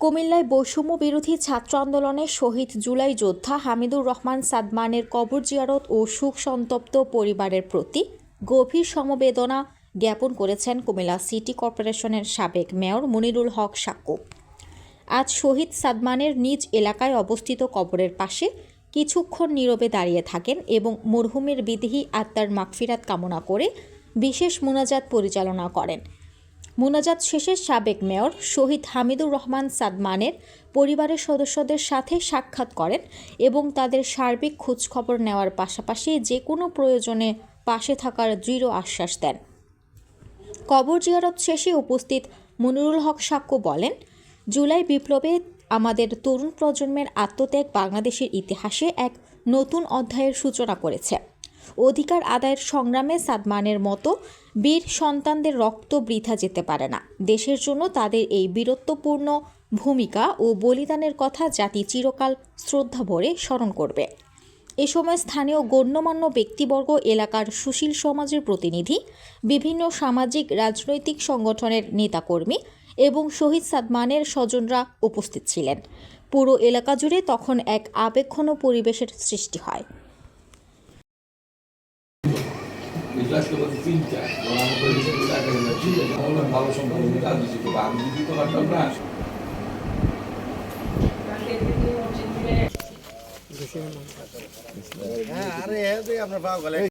কুমিল্লায় বৈষম্য বিরোধী ছাত্র আন্দোলনে শহীদ জুলাই যোদ্ধা হামিদুর রহমান সাদমানের কবর জিয়ারত ও শোক সন্তপ্ত পরিবারের প্রতি গভীর সমবেদনা জ্ঞাপন করেছেন কুমিল্লা সিটি কর্পোরেশনের সাবেক মেয়র মনিরুল হক সাক্কু। আজ শহীদ সাদমানের নিজ এলাকায় অবস্থিত কবরের পাশে কিছুক্ষণ নীরবে দাঁড়িয়ে থাকেন এবং মরহুমের বিদেহী আত্মার মাগফিরাত কামনা করে বিশেষ মুনাজাত পরিচালনা করেন। মুনাজাত শেষে সাবেক মেয়র শহীদ হামিদুর রহমান সাদমানের পরিবারের সদস্যদের সাথে সাক্ষাৎ করেন এবং তাদের সার্বিক খোঁজখবর নেওয়ার পাশাপাশি যে কোনো প্রয়োজনে পাশে থাকার দৃঢ় আশ্বাস দেন। কবর জিয়ারত শেষে উপস্থিত মনিরুল হক সাক্কু বলেন, জুলাই বিপ্লবে আমাদের তরুণ প্রজন্মের আত্মত্যাগ বাংলাদেশের ইতিহাসে এক নতুন অধ্যায়ের সূচনা করেছে। অধিকার আদায়ের সংগ্রামে সাদমানের মতো বীর সন্তানদের রক্ত বৃথা যেতে পারে না। দেশের জন্য তাদের এই বীরত্বপূর্ণ ভূমিকা ও বলিদানের কথা জাতি চিরকাল শ্রদ্ধা ভরে স্মরণ করবে। এ সময় স্থানীয় গণ্যমান্য ব্যক্তিবর্গ, এলাকার সুশীল সমাজের প্রতিনিধি, বিভিন্ন সামাজিক রাজনৈতিক সংগঠনের নেতাকর্মী এবং শহীদ সাদমানের স্বজনরা উপস্থিত ছিলেন। পুরো এলাকা জুড়ে তখন এক আবেগঘন পরিবেশের সৃষ্টি হয়। আরে